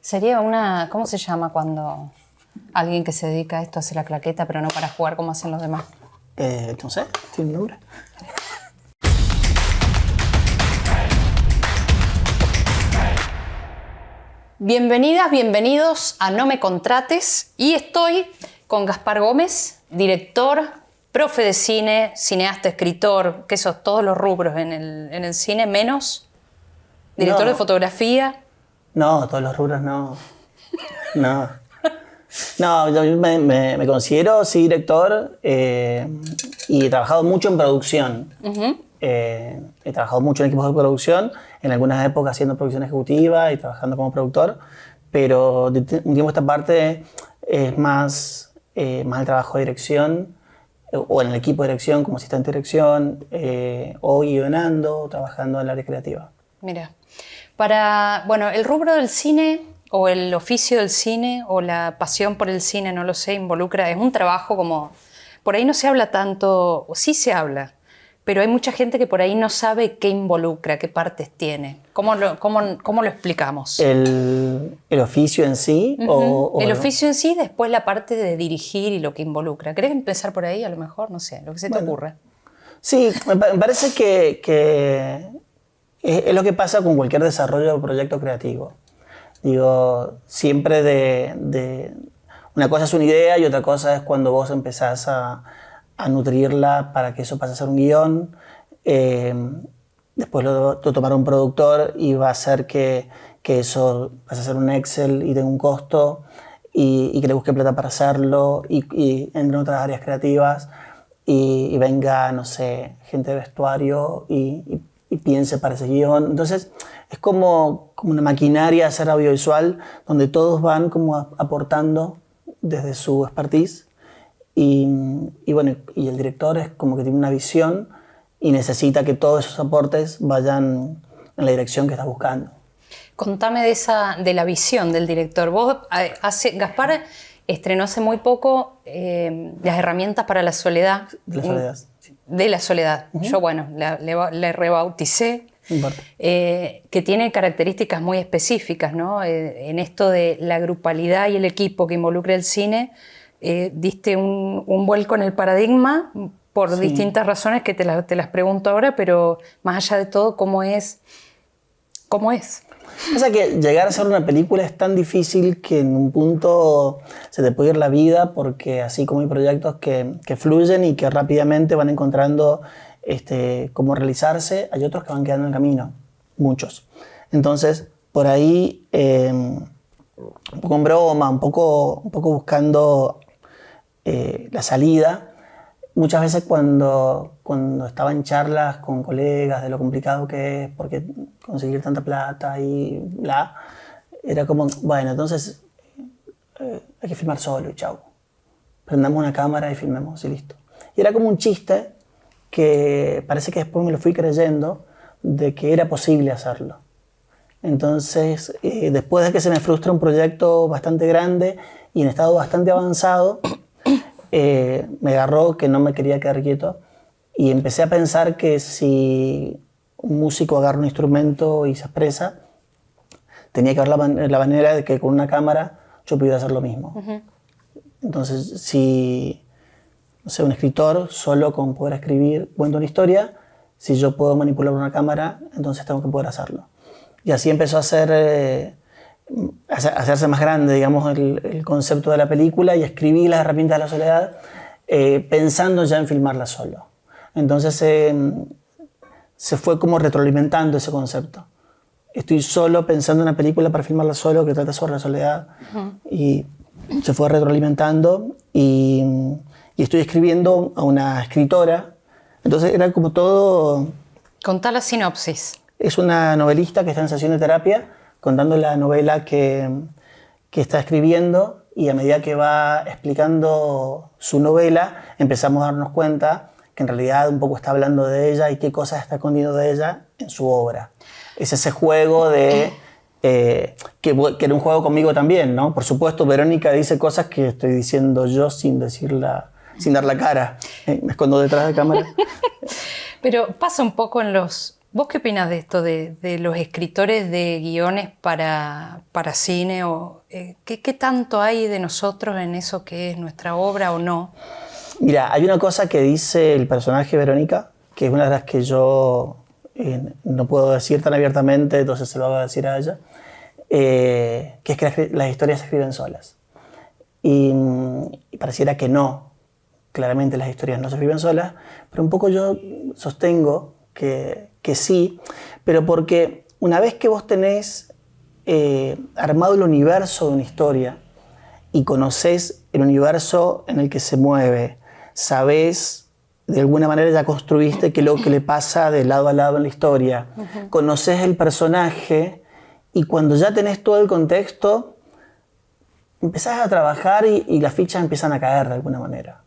Sería una... ¿Cómo se llama cuando alguien que se dedica a esto hace la claqueta, pero no para jugar como hacen los demás? No sé, ¿tiene un nombre? Bienvenidas, bienvenidos a No Me Contrates. Y estoy con Gaspar Gómez, director, profe de cine, cineasta, escritor, que esos todos los rubros en el cine, menos director de fotografía. No, todos los rubros no. No. No, yo me considero, sí, director y he trabajado mucho en producción. He trabajado mucho en equipos de producción, en algunas épocas haciendo producción ejecutiva y trabajando como productor, pero de un tiempo a esta parte es más el trabajo de dirección o en el equipo de dirección como asistente de dirección o guionando, trabajando en el área creativa. Mira, bueno, el rubro del cine o el oficio del cine o la pasión por el cine, no lo sé, involucra, es un trabajo como, por ahí no se habla tanto, o sí se habla, pero hay mucha gente que por ahí no sabe qué involucra, qué partes tiene. ¿Cómo lo explicamos? ¿El oficio en sí? El oficio en sí, después la parte de dirigir y lo que involucra. ¿Querés empezar por ahí a lo mejor? No sé, lo que se te ocurra. Sí, me parece que es lo que pasa con cualquier desarrollo o proyecto creativo. Digo, siempre una cosa es una idea y otra cosa es cuando vos empezás a nutrirla para que eso pase a ser un guión. Después lo tomará un productor y va a hacer que eso pase a ser un Excel y tenga un costo y que le busque plata para hacerlo y entre en otras áreas creativas y venga, no sé, gente de vestuario y piense para ese guión. Entonces es como una maquinaria de hacer audiovisual donde todos van como aportando desde su expertise y bueno, y el director es como que tiene una visión y necesita que todos esos aportes vayan en la dirección que está buscando. Contame de la visión del director. Gaspar estrenó hace muy poco las herramientas para la soledad. De la soledad. Sí. De la soledad. Yo, bueno, le rebauticé. Que tiene características muy específicas, ¿no? En esto de la grupalidad y el equipo que involucra el cine, diste un vuelco en el paradigma por distintas razones que te las pregunto ahora, pero más allá de todo, ¿cómo es? O sea que llegar a hacer una película es tan difícil que en un punto se te puede ir la vida porque así como hay proyectos que fluyen y que rápidamente van encontrando cómo realizarse, hay otros que van quedando en camino, muchos. Entonces, por ahí, un poco en broma, un poco buscando la salida, muchas veces cuando estaba en charlas con colegas de lo complicado que es, porque conseguir tanta plata y bla, era como, bueno, entonces hay que filmar solo y chau. Prendamos una cámara y filmemos y listo. Y era como un chiste que parece que después me lo fui creyendo de que era posible hacerlo. Entonces, después de que se me frustra un proyecto bastante grande y en estado bastante avanzado, me agarró que no me quería quedar quieto y empecé a pensar que si un músico agarra un instrumento y se expresa, tenía que haber la manera de que con una cámara yo pudiera hacer lo mismo. Entonces, si no sé, un escritor solo con poder escribir cuenta una historia, si yo puedo manipular una cámara, entonces tengo que poder hacerlo. Y así empezó a hacerse más grande, digamos, el concepto de la película y escribí las herramientas de la soledad pensando ya en filmarla solo. Entonces se fue como retroalimentando ese concepto. Estoy solo pensando en una película para filmarla solo que trata sobre la soledad y se fue retroalimentando y estoy escribiendo a una escritora. Entonces era como todo... Contá la sinopsis. Es una novelista que está en sesión de terapia contando la novela que está escribiendo y a medida que va explicando su novela empezamos a darnos cuenta que en realidad un poco está hablando de ella y qué cosas está escondiendo de ella en su obra. Es ese juego de... que era un juego conmigo también, ¿no? Por supuesto, Verónica dice cosas que estoy diciendo yo sin dar la cara. Me escondo detrás de cámara. Pero pasa un poco en los ¿Vos qué opinas de esto, de los escritores de guiones para cine? ¿Qué tanto hay de nosotros en eso que es nuestra obra o no? Mira, hay una cosa que dice el personaje Verónica, que es una de las que yo no puedo decir tan abiertamente, entonces se lo voy a decir a ella, que es que las historias se escriben solas. Y pareciera que no, claramente las historias no se escriben solas, pero un poco yo sostengo que sí, pero porque una vez que vos tenés armado el universo de una historia y conocés el universo en el que se mueve, sabés, de alguna manera ya construiste que lo que le pasa de lado a lado en la historia, conocés el personaje y cuando ya tenés todo el contexto, empezás a trabajar y las fichas empiezan a caer de alguna manera.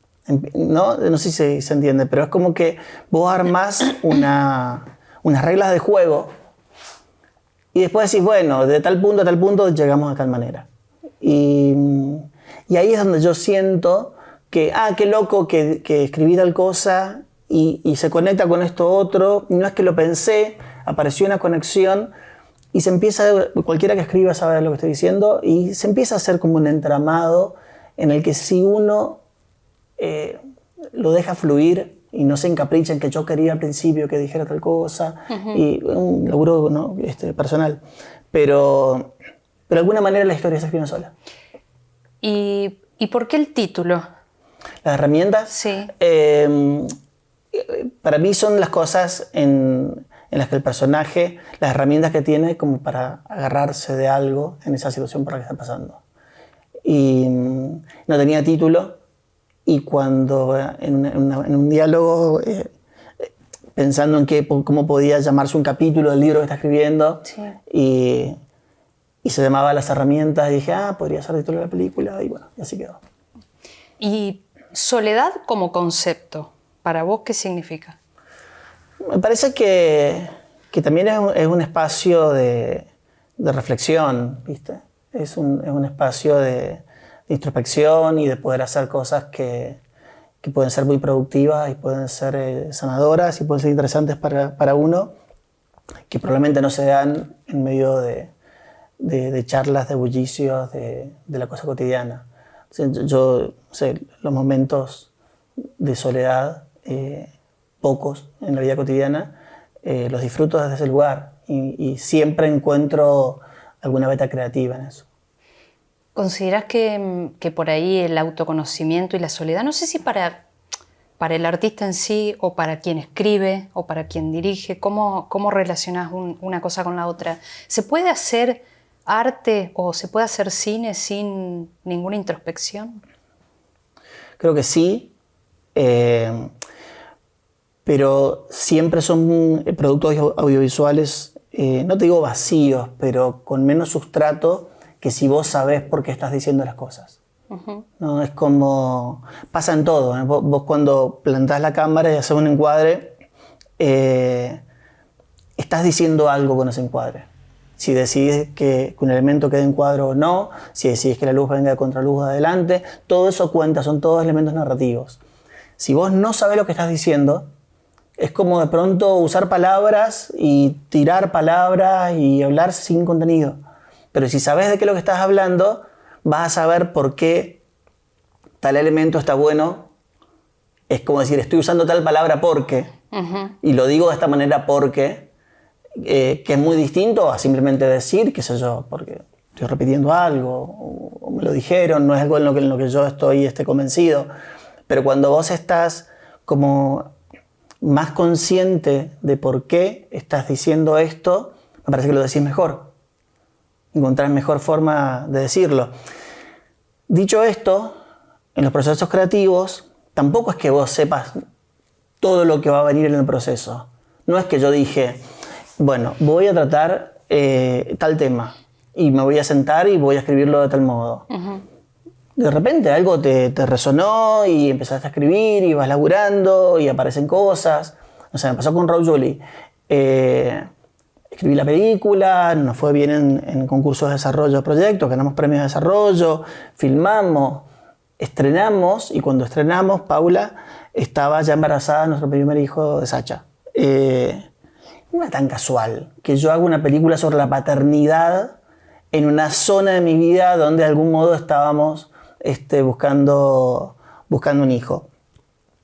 No sé si se entiende, pero es como que vos armás unas reglas de juego y después decís, bueno, de tal punto a tal punto llegamos a tal manera. Y ahí es donde yo siento que, qué loco que escribí tal cosa y se conecta con esto otro. No es que lo pensé, apareció una conexión y se empieza, cualquiera que escriba sabe lo que estoy diciendo, y se empieza a hacer como un entramado en el que si uno lo deja fluir y no se encapricha en que yo quería al principio que dijera tal cosa, y un laburo, ¿no? Personal. Pero de alguna manera la historia se escribe sola. ¿Y por qué el título? Las herramientas, sí. Para mí son las cosas en las que el personaje, las herramientas que tiene como para agarrarse de algo en esa situación por la que está pasando. Y no tenía título, y cuando en un diálogo, pensando en cómo podía llamarse un capítulo del libro que está escribiendo, sí. y se llamaba Las herramientas, y dije, podría ser el título de la película, y bueno, y así quedó. ¿Y soledad como concepto, para vos qué significa? Me parece que también es un espacio de reflexión, ¿viste? Es un espacio de introspección y de poder hacer cosas que pueden ser muy productivas y pueden ser sanadoras y pueden ser interesantes para uno, que probablemente no se dan en medio de charlas, de bullicios, de la cosa cotidiana. O sea, yo sé, los momentos de soledad, pocos en la vida cotidiana, los disfruto desde ese lugar y siempre encuentro alguna beta creativa en eso. ¿Considerás que por ahí el autoconocimiento y la soledad, no sé si para el artista en sí o para quien escribe o para quien dirige, cómo relacionás una cosa con la otra? ¿Se puede hacer arte o se puede hacer cine sin ninguna introspección? Creo que sí, pero siempre son productos audiovisuales, no te digo vacíos, pero con menos sustrato que si vos sabés por qué estás diciendo las cosas. No, es como pasa en todo, ¿eh? Vos cuando plantás la cámara y haces un encuadre, estás diciendo algo con ese encuadre. Si decidís que un elemento quede en cuadro o no, si decidís que la luz venga de contraluz adelante, todo eso cuenta, son todos elementos narrativos. Si vos no sabés lo que estás diciendo, es como de pronto usar palabras y tirar palabras y hablar sin contenido. Pero si sabés de qué es lo que estás hablando, vas a saber por qué tal elemento está bueno. Es como decir, estoy usando tal palabra porque, y lo digo de esta manera porque, que es muy distinto a simplemente decir, qué sé yo, porque estoy repitiendo algo, o me lo dijeron, no es algo en lo que yo estoy convencido. Pero cuando vos estás como más consciente de por qué estás diciendo esto, me parece que lo decís mejor. Encontrar mejor forma de decirlo. Dicho esto, en los procesos creativos, tampoco es que vos sepas todo lo que va a venir en el proceso. No es que yo dije, bueno, voy a tratar tal tema y me voy a sentar y voy a escribirlo de tal modo. De repente algo te resonó y empezaste a escribir y vas laburando y aparecen cosas. O sea, me pasó con Raúl Julie. Escribí la película, nos fue bien en concursos de desarrollo de proyectos, ganamos premios de desarrollo, filmamos, estrenamos, y cuando estrenamos, Paula estaba ya embarazada de nuestro primer hijo de Sacha. no era tan casual que yo haga una película sobre la paternidad en una zona de mi vida donde de algún modo estábamos buscando un hijo.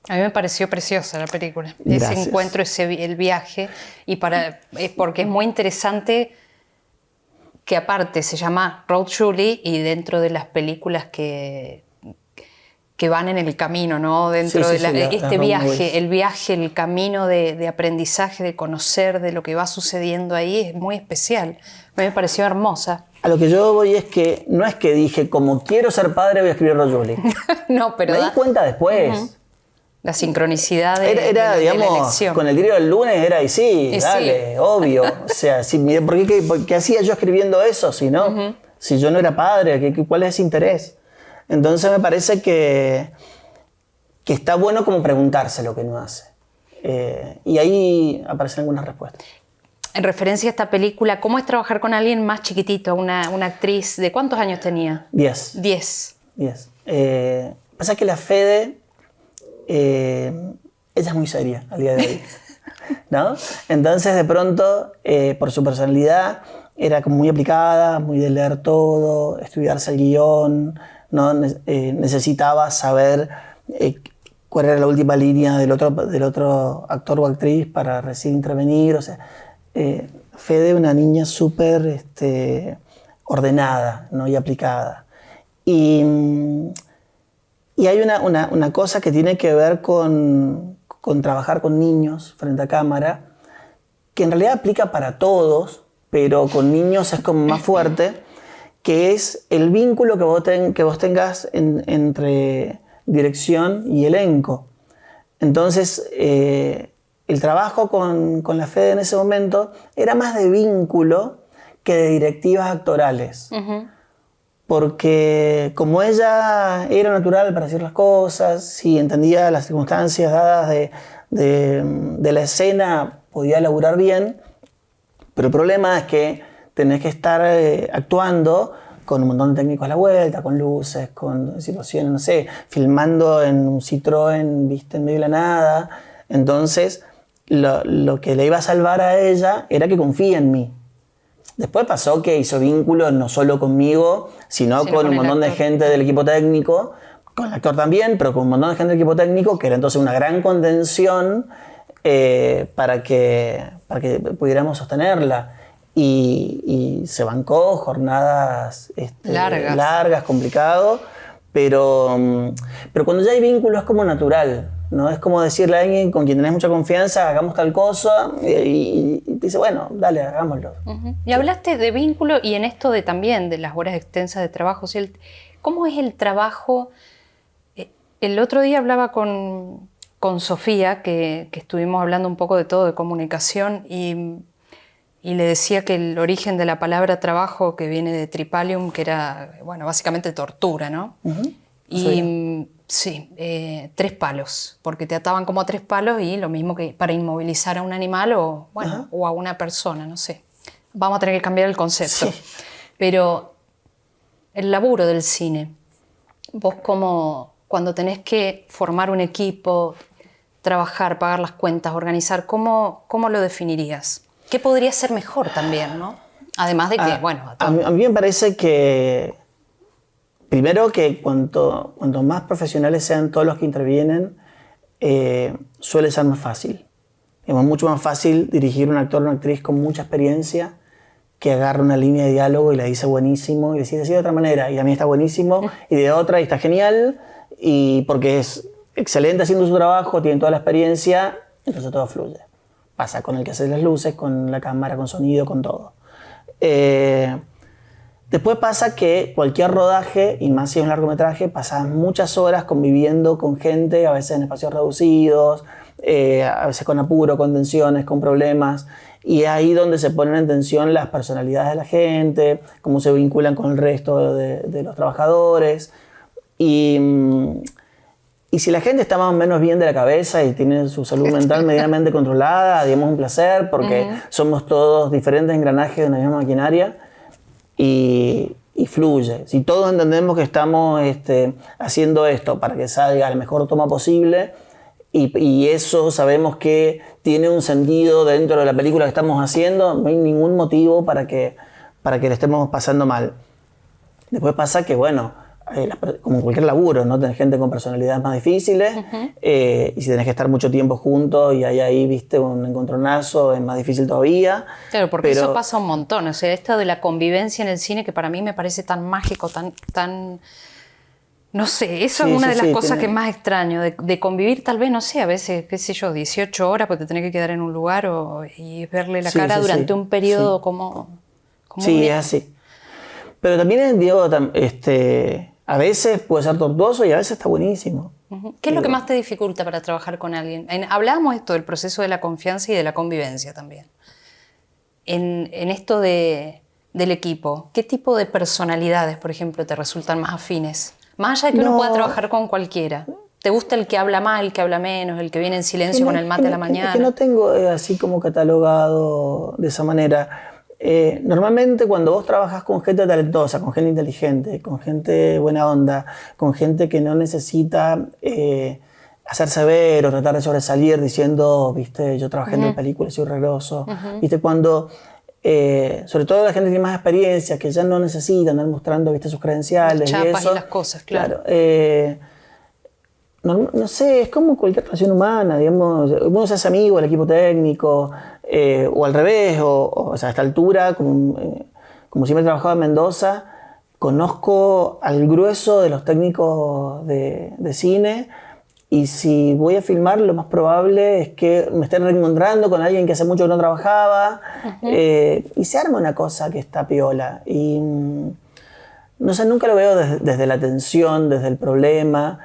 A mí me pareció preciosa la película. Gracias. Ese encuentro, el viaje, porque es muy interesante que aparte se llama Road Julie y dentro de las películas que van en el camino, ¿no? Dentro de este viaje, el viaje, el camino de aprendizaje, de conocer, de lo que va sucediendo ahí, es muy especial. A mí me pareció hermosa. A lo que yo voy es que no es que dije, como quiero ser padre voy a escribir Road Julie. No, pero me di cuenta después. La sincronicidad de era, de digamos, la elección. con el diario del lunes era, y sí, dale, sí. Obvio. O sea, ¿qué hacía yo escribiendo eso? Si no, si yo no era padre, ¿cuál es ese interés? Entonces me parece que está bueno como preguntarse lo que uno hace. Y ahí aparecen algunas respuestas. En referencia a esta película, ¿cómo es trabajar con alguien más chiquitito, una actriz? ¿De cuántos años tenía? 10. 10. Pasa que la Fede, ella es muy seria al día de hoy, ¿no? Entonces de pronto, por su personalidad, era como muy aplicada, muy de leer todo, estudiarse el guión, ¿no? Necesitaba saber cuál era la última línea del otro actor o actriz para recién intervenir. O sea, Fede, una niña súper ordenada, ¿no? Y aplicada. Y hay una cosa que tiene que ver con trabajar con niños frente a cámara, que en realidad aplica para todos, pero con niños es como más fuerte, que es el vínculo que vos tengas entre dirección y elenco. Entonces, el trabajo con la Fede en ese momento era más de vínculo que de directivas actorales. Porque como ella era natural para decir las cosas, y entendía las circunstancias dadas de la escena, podía laburar bien, pero el problema es que tenés que estar actuando con un montón de técnicos a la vuelta, con luces, con situaciones, no sé, filmando en un Citroën, viste, en medio de la nada. Entonces, lo que le iba a salvar a ella era que confía en mí. Después pasó que hizo vínculos no solo conmigo, sino con un montón de gente del equipo técnico, con el actor también, pero con un montón de gente del equipo técnico, que era entonces una gran contención para que pudiéramos sostenerla. Y se bancó jornadas largas, complicado, pero cuando ya hay vínculo es como natural, ¿no? Es como decirle a alguien con quien tenés mucha confianza, hagamos tal cosa, y te dice, bueno, dale, hagámoslo. Y hablaste de vínculo y en esto también de las horas extensas de trabajo. O sea, ¿cómo es el trabajo? El otro día hablaba con Sofía, que estuvimos hablando un poco de todo, de comunicación, y le decía que el origen de la palabra trabajo, que viene de tripalium, que era, bueno, básicamente tortura, ¿no? Y sí, 3 palos, porque te ataban como a 3 palos y lo mismo que para inmovilizar a un animal o a una persona, no sé. Vamos a tener que cambiar el concepto. Sí. Pero el laburo del cine, vos cuando tenés que formar un equipo, trabajar, pagar las cuentas, organizar, ¿cómo lo definirías? ¿Qué podría ser mejor también, no? Además de que, a mí me parece que, primero, que cuanto más profesionales sean todos los que intervienen, suele ser más fácil. Es mucho más fácil dirigir un actor o una actriz con mucha experiencia que agarra una línea de diálogo y la dice buenísimo y decide así de otra manera, y a mí está buenísimo, y de otra, y está genial, y porque es excelente haciendo su trabajo, tiene toda la experiencia, entonces todo fluye. Pasa con el que hace las luces, con la cámara, con sonido, con todo. Después pasa que cualquier rodaje, y más si es un largometraje, pasas muchas horas conviviendo con gente, a veces en espacios reducidos, a veces con apuro, con tensiones, con problemas. Y es ahí donde se ponen en tensión las personalidades de la gente, cómo se vinculan con el resto de los trabajadores. Y si la gente está más o menos bien de la cabeza y tiene su salud mental medianamente controlada, digamos, un placer, porque somos todos diferentes engranajes de una misma maquinaria, y fluye. Si todos entendemos que estamos haciendo esto para que salga la mejor toma posible, y eso sabemos que tiene un sentido dentro de la película que estamos haciendo, no hay ningún motivo para que le estemos pasando mal. Después pasa que, bueno, como cualquier laburo, ¿no? Tenés gente con personalidades más difíciles, y si tenés que estar mucho tiempo juntos y hay ahí, viste, un encontronazo, es más difícil todavía. Claro, porque eso pasa un montón. O sea, esto de la convivencia en el cine, que para mí me parece tan mágico, tan no sé, eso es una de las cosas que más extraño, de convivir tal vez, no sé, a veces, qué sé yo, 18 horas porque te tenés que quedar en un lugar y verle la cara durante un periodo como sí, es así. Pero también, digo, a veces puede ser tortuoso y a veces está buenísimo. ¿Qué es lo que más te dificulta para trabajar con alguien? Hablábamos esto del proceso de la confianza y de la convivencia también. En esto del equipo, ¿qué tipo de personalidades, por ejemplo, te resultan más afines? Más allá de que uno pueda trabajar con cualquiera. ¿Te gusta el que habla más, el que habla menos, el que viene en silencio con el mate a la mañana? Que no tengo así como catalogado de esa manera. Normalmente cuando vos trabajas con gente talentosa, con gente inteligente, con gente buena onda, con gente que no necesita hacerse ver o tratar de sobresalir diciendo, viste, yo trabajé en la película, soy regroso. Viste, cuando... sobre todo la gente que tiene más experiencia, que ya no necesita andar mostrando, viste, sus credenciales. Las chapas y eso. Y las cosas, claro. No sé, es como cualquier relación humana, digamos, uno se hace amigo del equipo técnico, o al revés, o sea, a esta altura, como siempre he trabajado en Mendoza, conozco al grueso de los técnicos de cine, y si voy a filmar, lo más probable es que me estén reencontrando con alguien que hace mucho que no trabajaba, y se arma una cosa que está piola. Y no sé, nunca lo veo desde la tensión, desde el problema.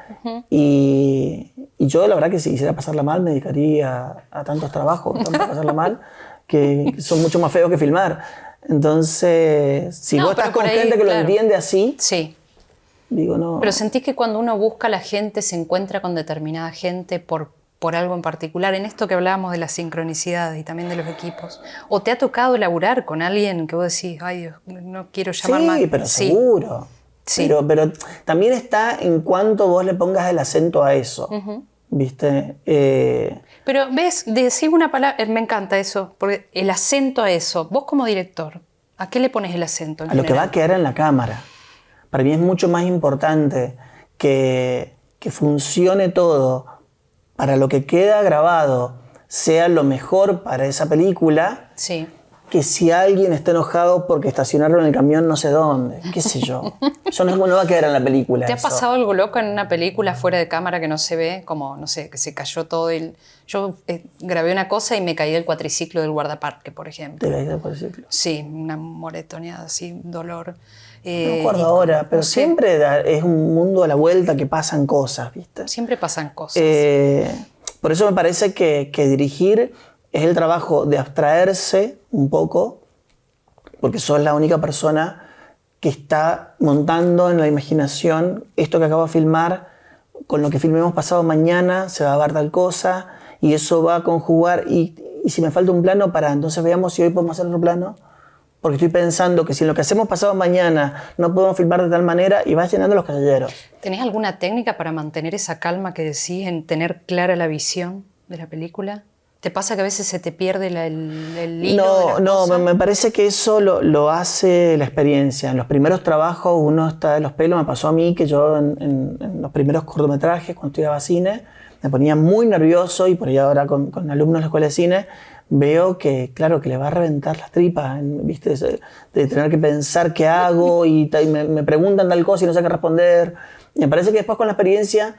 Y yo, la verdad, que si quisiera pasarla mal, me dedicaría a tantos trabajos, para pasarla mal, que son mucho más feos que filmar. Entonces, si vos estás con gente que lo entiende así... Sí. Digo, no. Pero sentís que cuando uno busca a la gente se encuentra con determinada gente por algo en particular, en esto que hablábamos de las sincronicidades y también de los equipos. ¿O te ha tocado laburar con alguien que vos decís, ay Dios, no quiero llamar más? Sí, pero seguro. Sí. Pero también está en cuanto vos le pongas el acento a eso. ¿Viste? Pero ves, decís una palabra, me encanta eso, porque el acento a eso, vos como director, ¿a qué le pones el acento? A lo que va a quedar en la cámara. Para mí es mucho más importante que funcione todo para lo que queda grabado, sea lo mejor para esa película, que si alguien está enojado porque estacionaron el camión no sé dónde, qué sé yo. Eso no va a quedar en la película. ¿Te ha pasado algo loco en una película fuera de cámara que no se ve? Como, no sé, que se cayó todo el... Yo grabé una cosa y me caí del cuatriciclo del guardaparque, por ejemplo. ¿Te caíste del cuatriciclo? Sí, una moretoneada así, dolor. No me acuerdo ahora, pero siempre es un mundo a la vuelta que pasan cosas, ¿viste? Siempre pasan cosas. Por eso me parece que dirigir es el trabajo de abstraerse un poco, porque sos la única persona que está montando en la imaginación esto que acabo de filmar, con lo que filmemos pasado mañana se va a ver tal cosa, y eso va a conjugar, y si me falta un plano, entonces veamos si hoy podemos hacer otro plano. Porque estoy pensando que si en lo que hacemos pasado mañana no podemos filmar de tal manera, y vas llenando los caselleros. ¿Tenés alguna técnica para mantener esa calma que decís, en tener clara la visión de la película? ¿Te pasa que a veces se te pierde el hilo? No, me parece que eso lo hace la experiencia. En los primeros trabajos uno está de los pelos. Me pasó a mí que yo en los primeros cortometrajes, cuando estudiaba cine, me ponía muy nervioso, y por ahí ahora con alumnos de la escuela de cine veo que, claro, que le va a reventar las tripas, ¿viste? De tener que pensar qué hago, y me preguntan tal cosa y no sé qué responder. Y me parece que después, con la experiencia,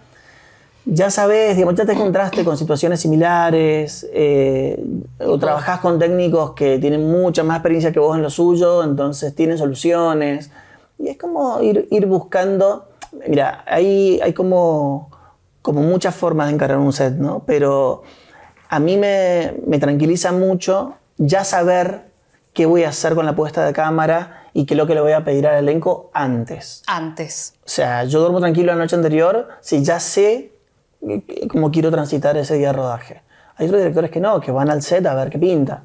ya sabes, digamos, ya te encontraste con situaciones similares, o trabajás con técnicos que tienen mucha más experiencia que vos en lo suyo, entonces tienen soluciones. Y es como ir buscando. Mira, hay como muchas formas de encarar un set, ¿no? Pero a mí me tranquiliza mucho ya saber qué voy a hacer con la puesta de cámara y qué es lo que le voy a pedir al elenco antes. O sea, yo duermo tranquilo la noche anterior si ya sé cómo quiero transitar ese día de rodaje. Hay otros directores que no, que van al set a ver qué pinta.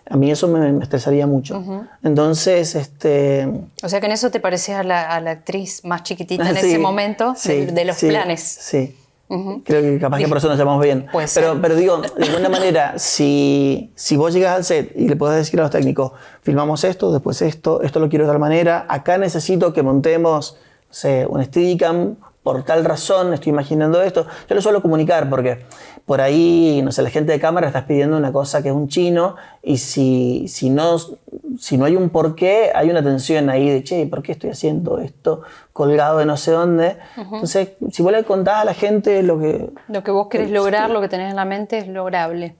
A mí eso me estresaría mucho. Entonces, O sea que en eso te pareces a la actriz más chiquitita en ese momento, de los planes. Sí. Creo que capaz que por eso nos llamamos bien. Pero digo, de alguna manera, si vos llegas al set y le podés decir a los técnicos, filmamos esto, después esto lo quiero de tal manera, acá necesito que montemos, no sé, un Steadicam por tal razón, estoy imaginando esto. Yo lo suelo comunicar porque por ahí, no sé, la gente de cámara estás pidiendo una cosa que es un chino y si no hay un porqué, hay una tensión ahí de, che, ¿por qué estoy haciendo esto colgado de no sé dónde? Entonces, si vos le contás a la gente lo que vos querés lograr, lo que tenés en la mente es lograble.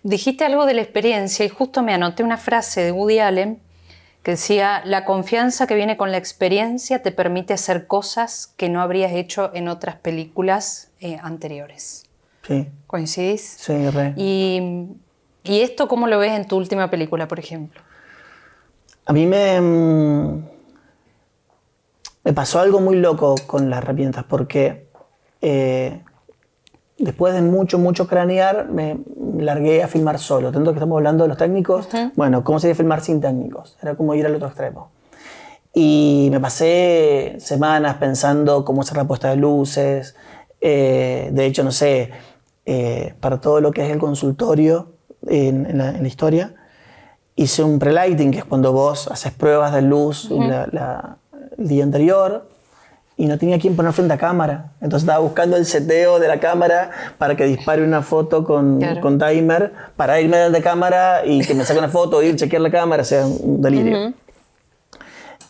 Dijiste algo de la experiencia y justo me anoté una frase de Woody Allen que decía, la confianza que viene con la experiencia te permite hacer cosas que no habrías hecho en otras películas anteriores. Sí. ¿Coincidís? Sí, re. ¿Y esto cómo lo ves en tu última película, por ejemplo? A mí me pasó algo muy loco con las herramientas porque después de mucho cranear me largué a filmar solo. Tanto que estamos hablando de los técnicos, bueno, ¿cómo sería filmar sin técnicos? Era como ir al otro extremo. Y me pasé semanas pensando cómo hacer la puesta de luces. De hecho, no sé, para todo lo que es el consultorio en la historia, hice un pre-lighting, que es cuando vos haces pruebas de luz el día anterior y no tenía quien poner frente a cámara. Entonces estaba buscando el seteo de la cámara para que dispare una foto con timer, para irme de cámara y que me saque una foto, ir, chequear la cámara, o sea, un delirio.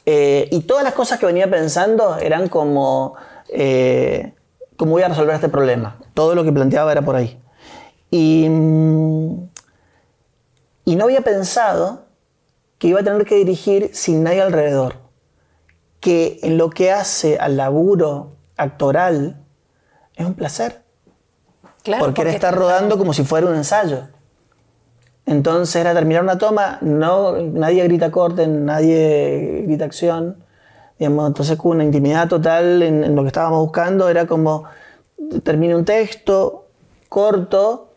Y todas las cosas que venía pensando eran como, ¿cómo voy a resolver este problema? Todo lo que planteaba era por ahí. Y no había pensado que iba a tener que dirigir sin nadie alrededor. Que en lo que hace al laburo actoral es un placer. Claro, porque era estar rodando como si fuera un ensayo. Entonces era terminar una toma, nadie grita corte, nadie grita acción. Digamos, entonces con una intimidad total en lo que estábamos buscando. Era como, termine un texto, corto,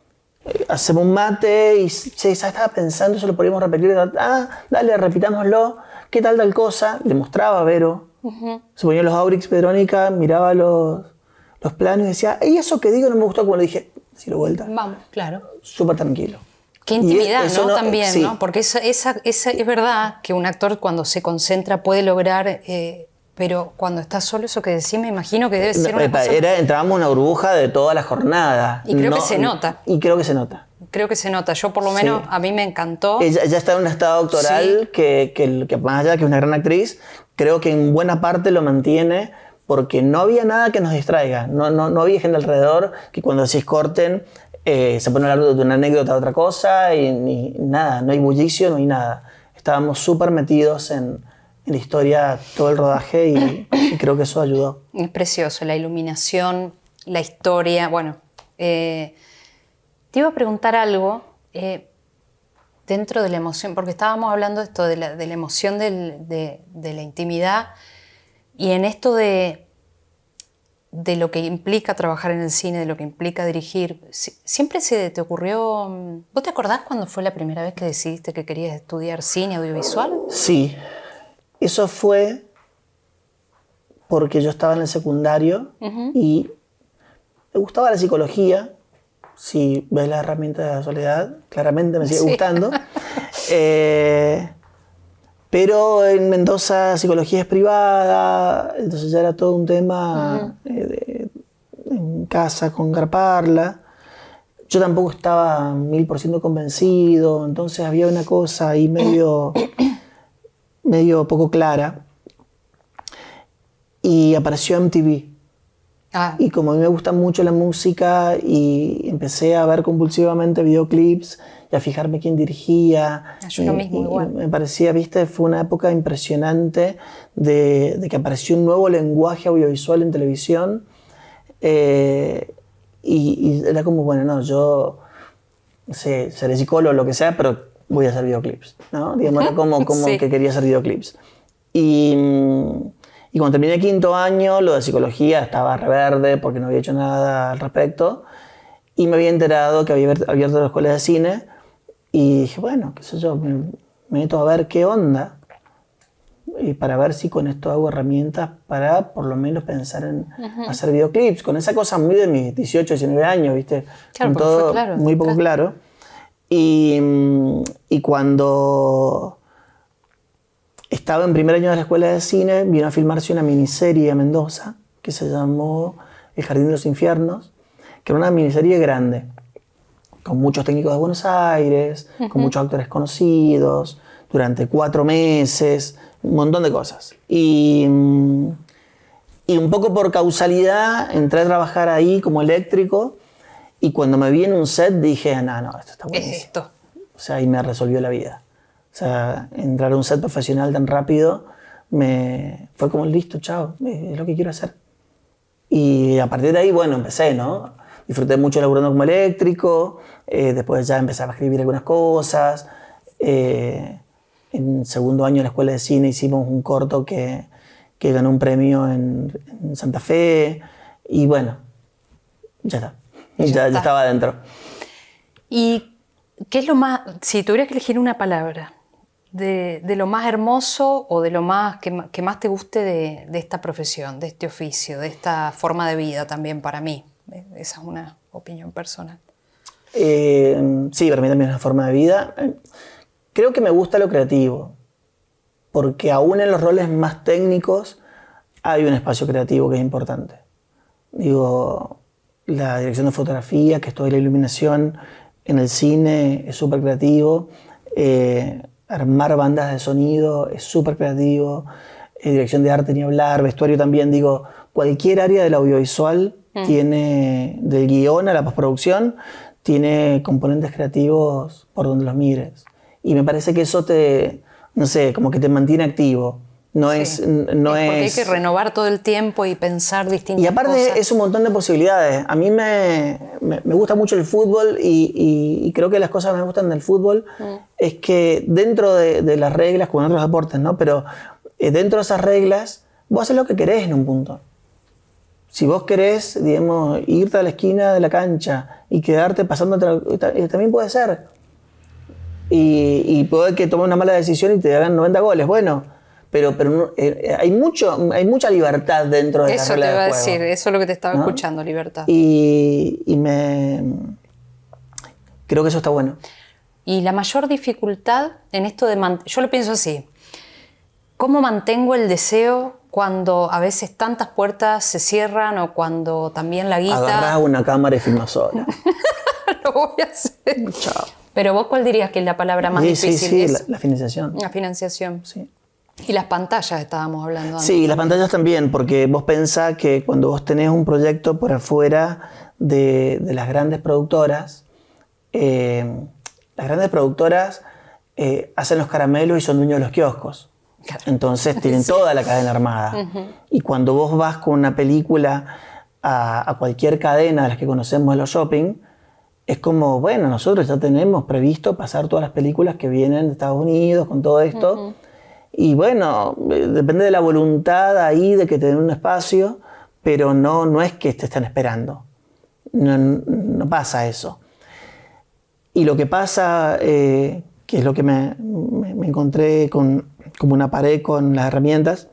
hacemos un mate y estaba pensando, eso lo podríamos repetir. Dale, repitámoslo. ¿Qué tal cosa? Le mostraba a Vero. Se ponía los Aurix, Verónica, miraba los planos y decía, ¿y eso que digo no me gustó? Como le dije, decirlo vuelta. Vamos, claro. Súper tranquilo. Qué intimidad, ¿no? También, sí. ¿no? Porque esa es verdad que un actor cuando se concentra puede lograr, pero cuando está solo, eso que decís, me imagino que debe ser una cosa... Entrábamos en una burbuja de toda la jornada. Y creo que se nota. Y creo que se nota. Creo que se nota. Yo por lo menos, a mí me encantó. Ella está en un estado doctoral que más allá de que es una gran actriz, creo que en buena parte lo mantiene porque no había nada que nos distraiga. No había gente alrededor que cuando decís corten se pone a hablar de una anécdota de otra cosa y ni nada. No hay bullicio, no hay nada. Estábamos súper metidos en la historia todo el rodaje y creo que eso ayudó. Es precioso. La iluminación, la historia. Bueno, te iba a preguntar algo dentro de la emoción, porque estábamos hablando de esto, de la emoción de la intimidad y en esto de lo que implica trabajar en el cine, de lo que implica dirigir. ¿Siempre se te ocurrió? ¿Vos te acordás cuándo fue la primera vez que decidiste que querías estudiar cine audiovisual? Sí, eso fue porque yo estaba en el secundario y me gustaba la psicología. Si ves las herramientas de la soledad, claramente me sigue gustando. Pero en Mendoza psicología es privada, entonces ya era todo un tema en casa con garparla. Yo tampoco estaba 1000% convencido, entonces había una cosa ahí medio poco clara. Y apareció MTV. Y como a mí me gusta mucho la música y empecé a ver compulsivamente videoclips y a fijarme quién dirigía. Yo lo mismo, igual. Me parecía, viste, fue una época impresionante de que apareció un nuevo lenguaje audiovisual en televisión. Y era como, bueno, no, yo no sé, seré psicólogo o lo que sea, pero voy a hacer videoclips, ¿no? Digamos, era como que quería hacer videoclips. Y cuando terminé quinto año, lo de psicología estaba reverde porque no había hecho nada al respecto. Y me había enterado que había abierto la escuela de cine. Y dije, bueno, qué sé yo, me meto a ver qué onda. para ver si con esto hago herramientas para por lo menos pensar en hacer videoclips, con esa cosa muy de mis 18, 19 años, ¿viste? Claro, con todo claro, muy poco claro. Y cuando estaba en primer año de la escuela de cine, vino a filmarse una miniserie a Mendoza que se llamó El Jardín de los Infiernos, que era una miniserie grande, con muchos técnicos de Buenos Aires, con muchos actores conocidos, durante 4 meses, un montón de cosas. Y un poco por causalidad entré a trabajar ahí como eléctrico, y cuando me vi en un set dije, no, esto está buenísimo. Es esto. O sea, y me resolvió la vida. O sea, entrar a un set profesional tan rápido fue como listo, chao, es lo que quiero hacer. Y a partir de ahí, bueno, empecé, ¿no? Disfruté mucho laburando como eléctrico, después ya empezaba a escribir algunas cosas. En segundo año de la escuela de cine hicimos un corto que ganó un premio en Santa Fe. Y bueno, ya está. Ya estaba adentro. ¿Y qué es lo más, si tuvieras que elegir una palabra, de lo más hermoso o de lo más que más te guste de esta profesión, de este oficio, de esta forma de vida también para mí? Esa es una opinión personal. Sí, para mí también es una forma de vida. Creo que me gusta lo creativo, porque aún en los roles más técnicos hay un espacio creativo que es importante. Digo, la dirección de fotografía, que es toda la iluminación en el cine, es súper creativo. Armar bandas de sonido es súper creativo. Dirección de arte ni hablar, vestuario también. Digo, cualquier área del audiovisual tiene, del guión a la postproducción, tiene componentes creativos por donde los mires. Y me parece que eso no sé, como que te mantiene activo. Porque hay que renovar todo el tiempo y pensar distintas cosas. Y aparte es un montón de posibilidades. A mí me gusta mucho el fútbol y creo que las cosas que me gustan del fútbol es que dentro de las reglas, como en otros deportes, ¿no? Pero dentro de esas reglas, vos haces lo que querés en un punto. Si vos querés, digamos, irte a la esquina de la cancha y quedarte pasándote, también puede ser. Y puede que tomes una mala decisión y te hagan 90 goles. Bueno, pero hay mucha libertad dentro de la regla del juego. Eso te iba a decir, eso es lo que te estaba escuchando, libertad. Y creo que eso está bueno. Y la mayor dificultad en esto yo lo pienso así, ¿cómo mantengo el deseo cuando a veces tantas puertas se cierran o cuando también la guita... Agarrás una cámara y filmas sola. Lo voy a hacer. Chao. Pero vos, ¿cuál dirías que es la palabra más difícil? Sí, la financiación. La financiación. Sí. Y las pantallas estábamos hablando antes. Sí, las pantallas también, porque vos pensás que cuando vos tenés un proyecto por afuera de las grandes productoras, hacen los caramelos y son dueños de los kioscos. Claro. Entonces tienen toda la cadena armada. Y cuando vos vas con una película a cualquier cadena de las que conocemos de los shopping, es como, bueno, nosotros ya tenemos previsto pasar todas las películas que vienen de Estados Unidos con todo esto. Y bueno, depende de la voluntad ahí de que te den un espacio, pero no es que te estén esperando. No pasa eso. Y lo que pasa, que es lo que me encontré como una pared con las herramientas,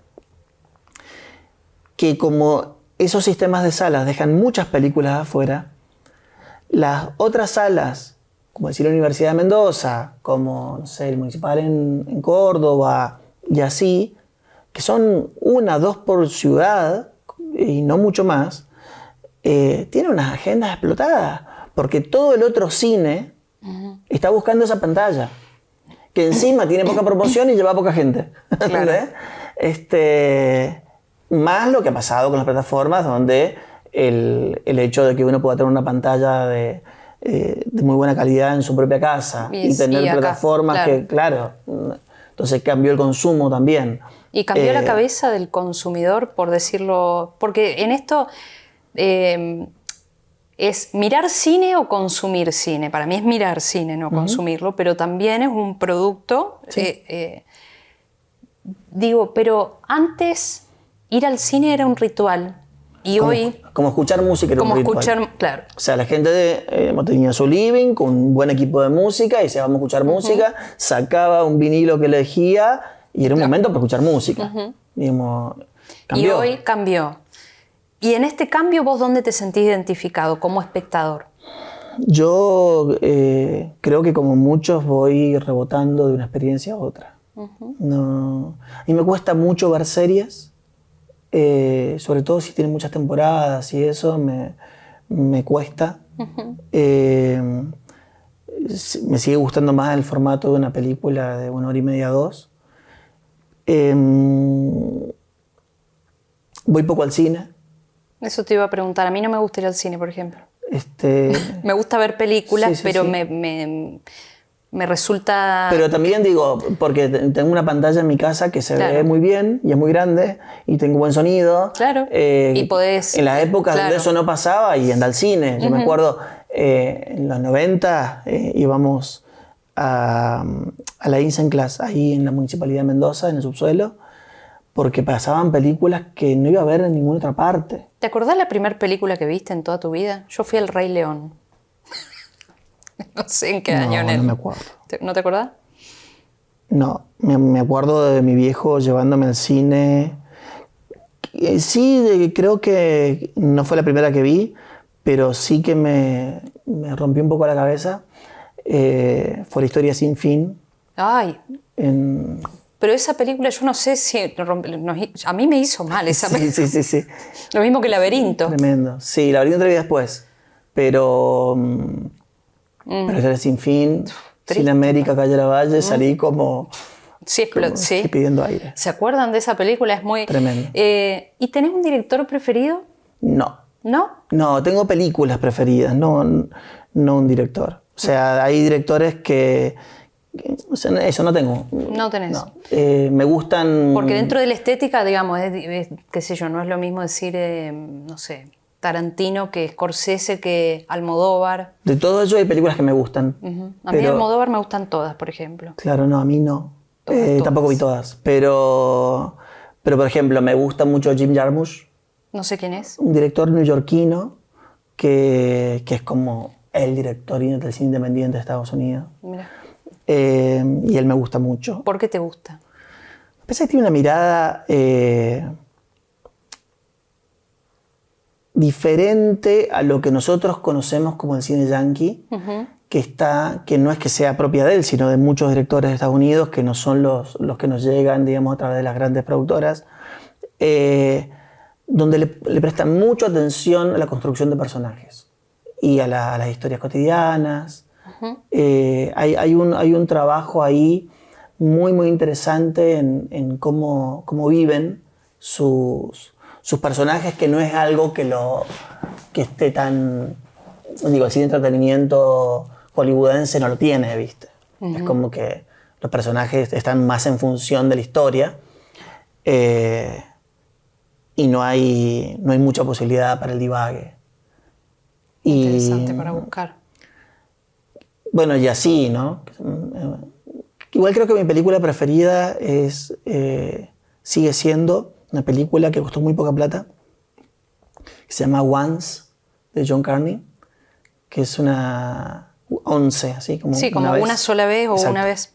que como esos sistemas de salas dejan muchas películas afuera, las otras salas, como decir la Universidad de Mendoza, como no sé, el Municipal en Córdoba, y así, que son 1, 2 por ciudad y no mucho más, tienen unas agendas explotadas, porque todo el otro cine está buscando esa pantalla, que encima tiene poca promoción y lleva poca gente. Claro. Más lo que ha pasado con las plataformas, donde el hecho de que uno pueda tener una pantalla de muy buena calidad en su propia casa y tener plataformas acá, que, claro, entonces cambió el consumo también. Y cambió la cabeza del consumidor, por decirlo, porque en esto es mirar cine o consumir cine. Para mí es mirar cine, no consumirlo, pero también es un producto. Sí. Digo, pero antes ir al cine era un ritual. Y hoy... Como escuchar música era un ritual. Claro. O sea, la gente tenía su living con un buen equipo de música y se vamos a escuchar música, sacaba un vinilo que elegía y era un momento para escuchar música. Digamos, cambió. Y hoy cambió. ¿Y en este cambio vos dónde te sentís identificado como espectador? Yo creo que como muchos voy rebotando de una experiencia a otra. No, a mí me cuesta mucho ver series, sobre todo si tienen muchas temporadas y eso me cuesta. Me sigue gustando más el formato de una película de 1 hora y media, 2. Voy poco al cine. Eso te iba a preguntar. A mí no me gusta ir al cine, por ejemplo. Me gusta ver películas, sí, pero sí. Me resulta... Pero también digo, porque tengo una pantalla en mi casa que se ve muy bien y es muy grande y tengo buen sonido. Claro. Y podés... En las épocas donde eso no pasaba y anda al cine. Yo me acuerdo, en los 90 íbamos a la Insenclass, ahí en la Municipalidad de Mendoza, en el subsuelo, porque pasaban películas que no iba a ver en ninguna otra parte. ¿Te acordás la primera película que viste en toda tu vida? Yo fui El Rey León. No sé en qué año. No me acuerdo. ¿No te acordás? No, me acuerdo de mi viejo llevándome al cine. Sí, creo que no fue la primera que vi, pero sí que me rompió un poco la cabeza. Fue La historia sin fin. Ay. Pero esa película yo no sé si... a mí me hizo mal esa película. Sí. Lo mismo que Laberinto. Tremendo. Sí, Laberinto la vi después. Pero La historia sin fin, Sin América, Calle la Valle, salí como... Sí, sí, pidiendo aire. ¿Se acuerdan de esa película? Es muy... Tremendo. ¿Y tenés un director preferido? No. ¿No? No, tengo películas preferidas, no un director. O sea, hay directores que... O sea, eso no tengo. No tenés. No. Me gustan... Porque dentro de la estética, digamos, qué sé yo, no es lo mismo decir, no sé, Tarantino que Scorsese que Almodóvar. De todo eso hay películas que me gustan. A mí Almodóvar me gustan todas, por ejemplo. Claro, no, a mí no. Todas. Tampoco vi todas. Pero, por ejemplo, me gusta mucho Jim Jarmusch. No sé quién es. Un director neoyorquino que es como el director del cine independiente de Estados Unidos. Mira. Y él me gusta mucho. ¿Por qué te gusta? Me parece que tiene una mirada diferente a lo que nosotros conocemos como el cine yankee, que no es que sea propia de él, sino de muchos directores de Estados Unidos que no son los que nos llegan, digamos, a través de las grandes productoras, donde le prestan mucha atención a la construcción de personajes y a las historias cotidianas. Hay un trabajo ahí muy, muy interesante en cómo viven sus personajes, que no es algo que esté tan... Digo, el cine de entretenimiento hollywoodense no lo tiene, ¿viste? Es como que los personajes están más en función de la historia y no hay mucha posibilidad para el divague. Interesante para buscar. Bueno, y así, ¿no? Igual creo que mi película preferida sigue siendo una película que costó muy poca plata, que se llama Once, de John Carney, que es una 11, así como sí, como una sola vez o Exacto. una vez.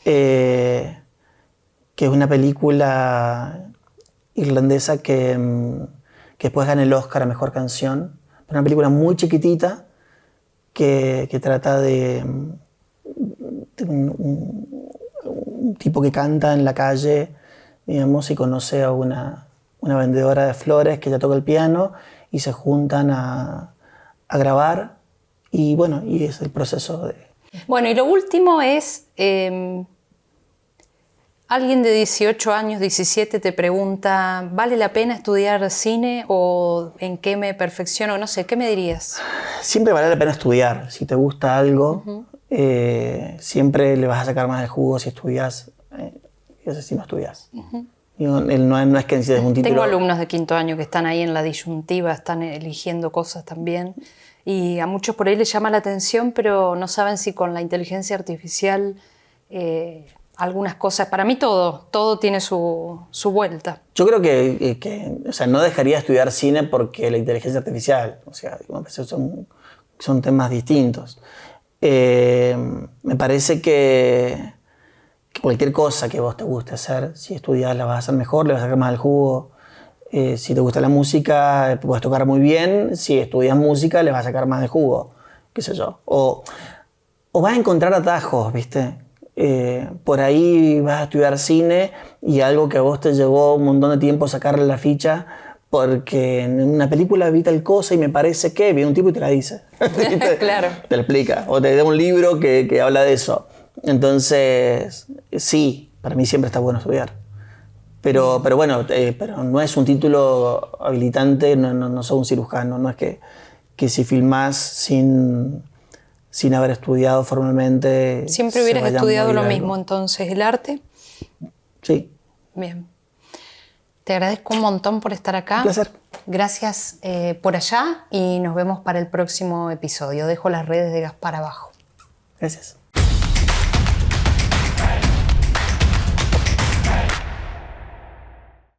Que es una película irlandesa que después gana el Oscar a Mejor Canción. Una película muy chiquitita que trata de un tipo que canta en la calle, digamos, y conoce a una vendedora de flores que ya toca el piano y se juntan a grabar y bueno, y es el proceso de... Bueno, y lo último es, alguien de 18 años, 17 te pregunta, ¿vale la pena estudiar cine o en qué me perfecciono? No sé, ¿qué me dirías? Siempre vale la pena estudiar. Si te gusta algo, siempre le vas a sacar más del jugo si estudias, si no estudias. No es que necesites un título. Tengo alumnos de 5º año que están ahí en la disyuntiva, están eligiendo cosas también. Y a muchos por ahí les llama la atención, pero no saben si con la inteligencia artificial algunas cosas... Para mí todo tiene su vuelta. Yo creo que o sea, no dejaría de estudiar cine porque la inteligencia artificial, o sea, son temas distintos. Me parece que cualquier cosa que vos te guste hacer, si estudias la vas a hacer mejor, le vas a sacar más del jugo. Si te gusta la música, puedes tocar muy bien. Si estudias música, le vas a sacar más de jugo, qué sé yo. O vas a encontrar atajos, ¿viste? Por ahí vas a estudiar cine y algo que a vos te llevó un montón de tiempo sacarle la ficha porque en una película vi tal cosa y me parece que viene un tipo y te la dice. Claro. Te lo explica. O te da un libro que habla de eso. Entonces, sí, para mí siempre está bueno estudiar. Pero bueno, pero no es un título habilitante, no soy un cirujano. No es que si filmás sin haber estudiado formalmente... ¿Siempre hubieras estudiado lo mismo entonces, el arte? Sí. Bien. Te agradezco un montón por estar acá. Un placer. Gracias por allá y nos vemos para el próximo episodio. Dejo las redes de Gaspar abajo. Gracias.